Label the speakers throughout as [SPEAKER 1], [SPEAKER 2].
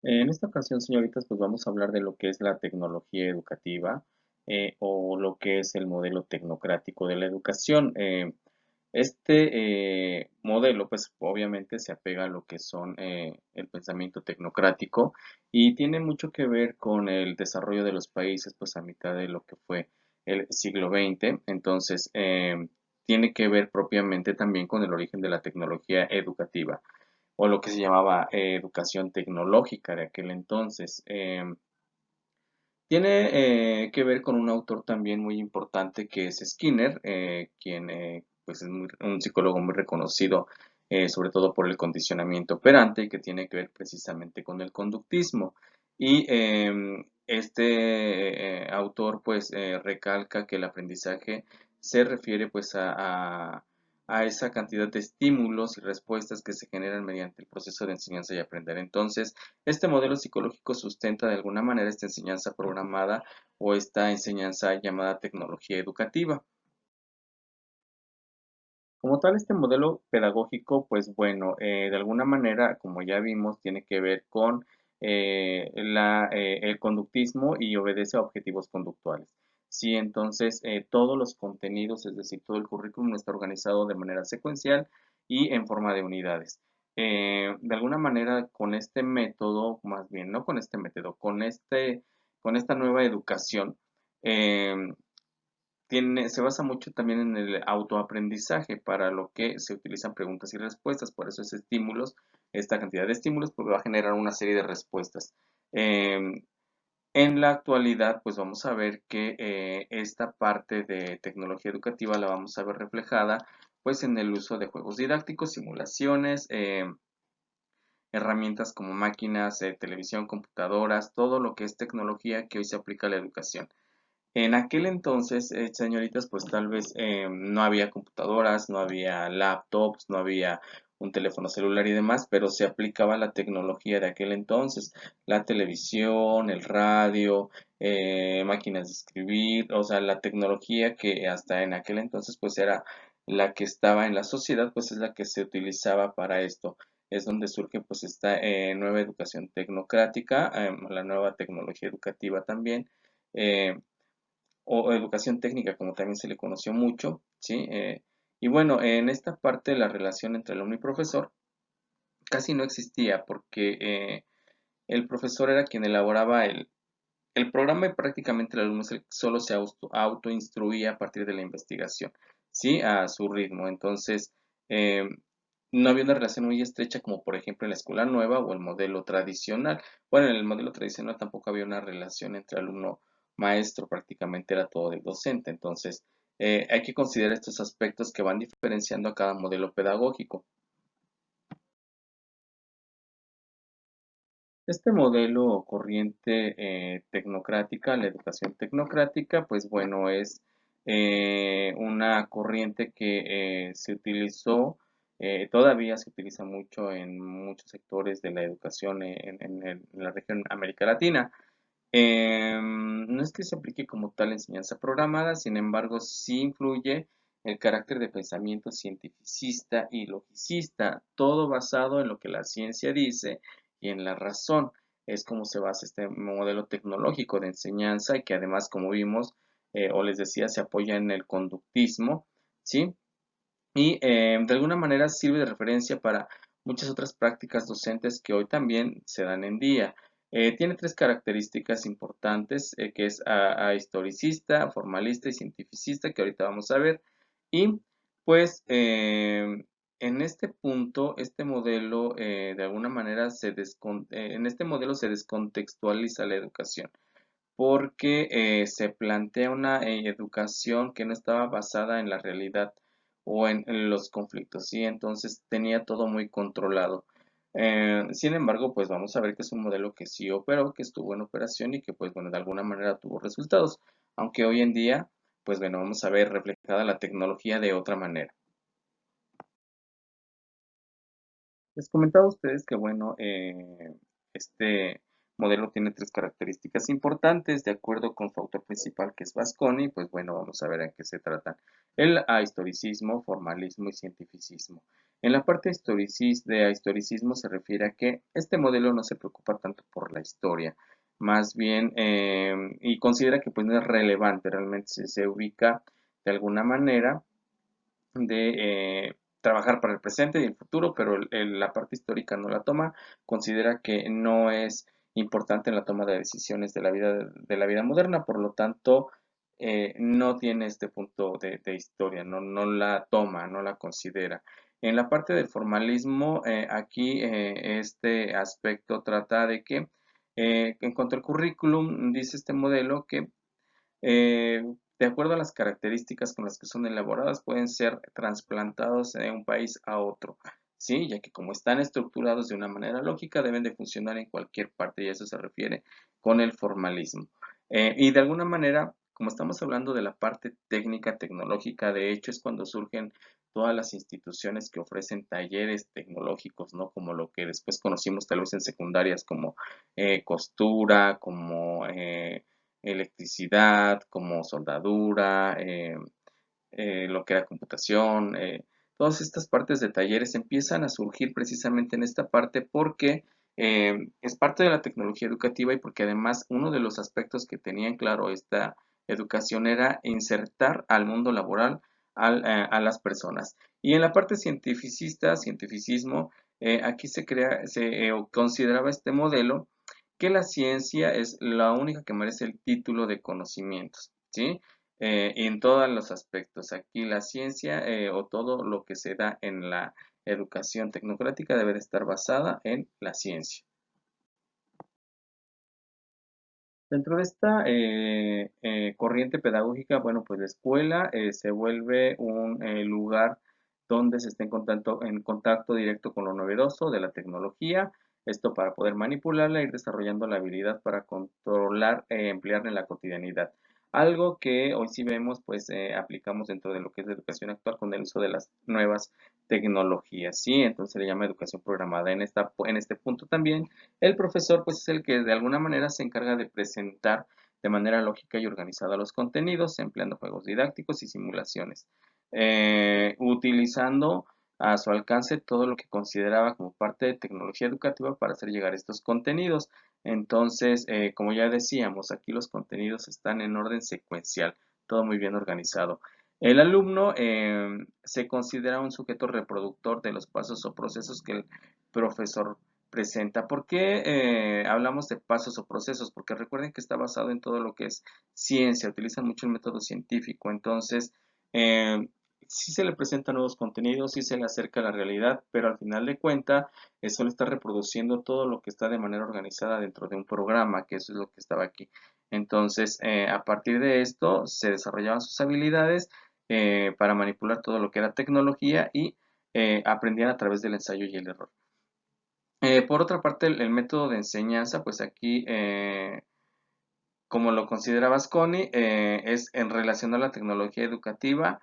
[SPEAKER 1] En esta ocasión, señoritas, pues vamos a hablar de lo que es la tecnología educativa o lo que es el modelo tecnocrático de la educación. Este modelo, pues obviamente se apega a lo que son el pensamiento tecnocrático y tiene mucho que ver con el desarrollo de los países, pues a mitad de lo que fue el siglo XX. Entonces, tiene que ver propiamente también con el origen de la tecnología educativa o lo que se llamaba educación tecnológica de aquel entonces. Tiene que ver con un autor también muy importante que es Skinner, quien pues es un psicólogo muy reconocido, sobre todo por el condicionamiento operante, que tiene que ver precisamente con el conductismo. Y este autor pues recalca que el aprendizaje se refiere pues a esa cantidad de estímulos y respuestas que se generan mediante el proceso de enseñanza y aprender. Entonces, este modelo psicológico sustenta de alguna manera esta enseñanza programada o esta enseñanza llamada tecnología educativa. Como tal, este modelo pedagógico, pues bueno, de alguna manera, como ya vimos, tiene que ver con el conductismo y obedece a objetivos conductuales. Sí, entonces todos los contenidos, es decir, todo el currículum está organizado de manera secuencial y en forma de unidades. De alguna manera, con este método, más bien, no con este método, con esta nueva educación, eh, se basa mucho también en el autoaprendizaje, para lo que se utilizan preguntas y respuestas, por eso es estímulos, esta cantidad de estímulos pues va a generar una serie de respuestas. Em, en la actualidad, pues vamos a ver que esta parte de tecnología educativa la vamos a ver reflejada pues en el uso de juegos didácticos, simulaciones, herramientas como máquinas, televisión, computadoras, todo lo que es tecnología que hoy se aplica a la educación. En aquel entonces, señoritas, pues tal vez no había computadoras, no había laptops, no había un teléfono celular y demás, pero se aplicaba la tecnología de aquel entonces, la televisión, el radio, máquinas de escribir, o sea, la tecnología que hasta en aquel entonces pues era la que estaba en la sociedad, pues es la que se utilizaba para esto. Es donde surge pues esta nueva educación tecnocrática, la nueva tecnología educativa también. eh, o educación técnica, como también se le conoció mucho, ¿sí? Y bueno, en esta parte la relación entre alumno y profesor casi no existía porque el profesor era quien elaboraba el programa y prácticamente el alumno solo se autoinstruía a partir de la investigación, ¿sí? A su ritmo. Entonces, eh, no había una relación muy estrecha como por ejemplo en la escuela nueva o el modelo tradicional. Bueno, en el modelo tradicional tampoco había una relación entre alumno maestro, prácticamente era todo del docente. Entonces, hay que considerar estos aspectos que van diferenciando a cada modelo pedagógico. Este modelo corriente tecnocrática, la educación tecnocrática, pues bueno, es una corriente que se utilizó, todavía se utiliza mucho en muchos sectores de la educación en la región América Latina. No es que se aplique como tal la enseñanza programada, sin embargo, sí influye el carácter de pensamiento cientificista y logicista, todo basado en lo que la ciencia dice y en la razón. Es como se basa este modelo tecnológico de enseñanza y que además, como vimos, o les decía, se apoya en el conductismo, ¿sí? Y de alguna manera sirve de referencia para muchas otras prácticas docentes que hoy también se dan en día. Tiene tres características importantes, que es historicista, formalista y cientificista, que ahorita vamos a ver. Y pues en este punto, este modelo de alguna manera en este modelo se descontextualiza la educación porque se plantea una educación que no estaba basada en la realidad o en los conflictos, ¿sí? Entonces tenía todo muy controlado. Sin embargo, pues vamos a ver que es un modelo que sí operó, que estuvo en operación y que, pues bueno, de alguna manera tuvo resultados, aunque hoy en día, pues bueno, vamos a ver reflejada la tecnología de otra manera. Les comentaba a ustedes que, bueno, este modelo tiene tres características importantes, de acuerdo con su autor principal, que es Vasconi, pues bueno, vamos a ver en qué se tratan. El historicismo, formalismo y cientificismo. En la parte de historicismo se refiere a que este modelo no se preocupa tanto por la historia, más bien, y considera que pues no es relevante, realmente se ubica de alguna manera de trabajar para el presente y el futuro, pero la parte histórica no la toma, considera que no es importante en la toma de decisiones de la vida moderna, por lo tanto, no tiene este punto de historia, no la toma, no la considera. En la parte del formalismo, aquí este aspecto trata de que, en cuanto al currículum, dice este modelo que eh, de acuerdo a las características con las que son elaboradas, pueden ser trasplantados de un país a otro, ¿sí? Ya que como están estructurados de una manera lógica, deben de funcionar en cualquier parte y a eso se refiere con el formalismo. Y de alguna manera, como estamos hablando de la parte técnica, tecnológica, de hecho es cuando surgen todas las instituciones que ofrecen talleres tecnológicos, ¿no? Como lo que después conocimos tal vez en secundarias como costura, como electricidad, como soldadura, lo que era computación, todas estas partes de talleres empiezan a surgir precisamente en esta parte porque es parte de la tecnología educativa y porque además uno de los aspectos que tenía en claro esta educación era insertar al mundo laboral a las personas. Y en la parte cientificista, cientificismo, aquí se consideraba este modelo que la ciencia es la única que merece el título de conocimientos, ¿sí? En todos los aspectos. Aquí la ciencia o todo lo que se da en la educación tecnocrática debe de estar basada en la ciencia. Dentro de esta corriente pedagógica, bueno, pues la escuela se vuelve un lugar donde se esté en contacto directo con lo novedoso de la tecnología, esto para poder manipularla e ir desarrollando la habilidad para controlar e emplearla en la cotidianidad. Algo que hoy sí vemos, pues aplicamos dentro de lo que es la educación actual con el uso de las nuevas tecnologías, ¿sí? Entonces se le llama educación programada. En este punto también el profesor, pues, es el que de alguna manera se encarga de presentar de manera lógica y organizada los contenidos, empleando juegos didácticos y simulaciones, utilizando a su alcance todo lo que consideraba como parte de tecnología educativa para hacer llegar estos contenidos. Entonces, como ya decíamos, aquí los contenidos están en orden secuencial, todo muy bien organizado. El alumno se considera un sujeto reproductor de los pasos o procesos que el profesor presenta. ¿Por qué hablamos de pasos o procesos? Porque recuerden que está basado en todo lo que es ciencia, utilizan mucho el método científico, entonces eh, sí se le presentan nuevos contenidos, sí se le acerca a la realidad, pero al final de cuentas solo está reproduciendo todo lo que está de manera organizada dentro de un programa, que eso es lo que estaba aquí. Entonces, a partir de esto se desarrollaban sus habilidades para manipular todo lo que era tecnología y aprendían a través del ensayo y el error. Por otra parte, el método de enseñanza, pues aquí, como lo considera Vasconi, es en relación a la tecnología educativa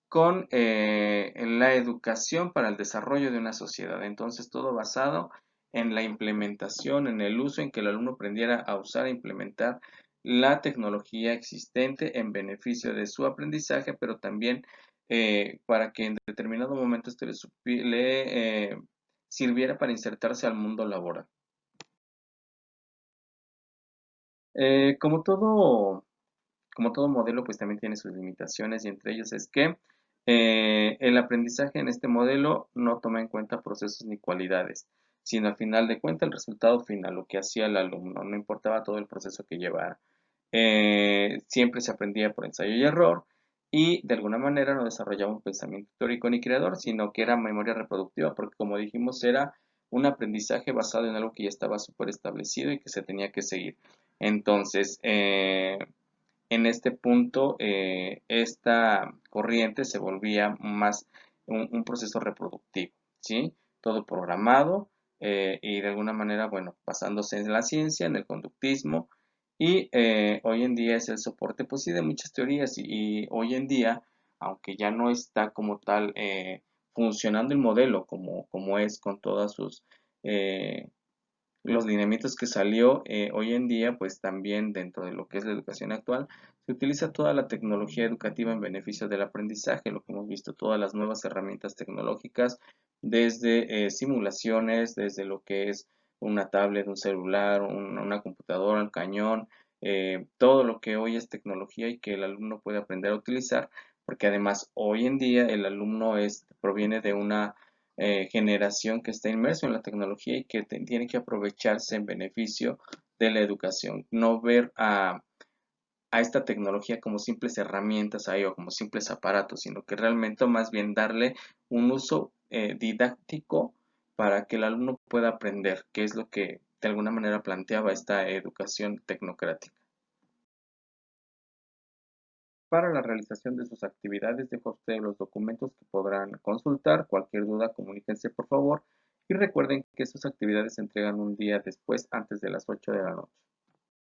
[SPEAKER 1] con la educación para el desarrollo de una sociedad. Entonces, todo basado en la implementación, en el uso, en que el alumno aprendiera a usar e implementar la tecnología existente en beneficio de su aprendizaje, pero también para que en determinado momento esto le sirviera para insertarse al mundo laboral. Eh, como todo, como todo modelo, pues también tiene sus limitaciones y entre ellos es que el aprendizaje en este modelo no toma en cuenta procesos ni cualidades, sino al final de cuentas el resultado final, lo que hacía el alumno, no importaba todo el proceso que llevara. Siempre se aprendía por ensayo y error y de alguna manera no desarrollaba un pensamiento teórico ni creador, sino que era memoria reproductiva, porque como dijimos era un aprendizaje basado en algo que ya estaba súper establecido y que se tenía que seguir. Entonces, en este punto, esta corriente se volvía más un proceso reproductivo, ¿sí? Todo programado y de alguna manera, bueno, basándose en la ciencia, en el conductismo y hoy en día es el soporte, pues sí, de muchas teorías y hoy en día, aunque ya no está como tal funcionando el modelo como es con todas sus eh, los lineamientos que salió hoy en día, pues también dentro de lo que es la educación actual, se utiliza toda la tecnología educativa en beneficio del aprendizaje, lo que hemos visto, todas las nuevas herramientas tecnológicas desde simulaciones, desde lo que es una tablet, un celular, una computadora, un cañón, todo lo que hoy es tecnología y que el alumno puede aprender a utilizar, porque además hoy en día el alumno proviene de una generación que está inmerso en la tecnología y que tiene que aprovecharse en beneficio de la educación, no ver a esta tecnología como simples herramientas ahí o como simples aparatos, sino que realmente más bien darle un uso didáctico para que el alumno pueda aprender, que es lo que de alguna manera planteaba esta educación tecnocrática. Para la realización de sus actividades dejo a ustedes los documentos que podrán consultar. Cualquier duda, comuníquense por favor y recuerden que sus actividades se entregan un día después, antes de las 8 de la noche.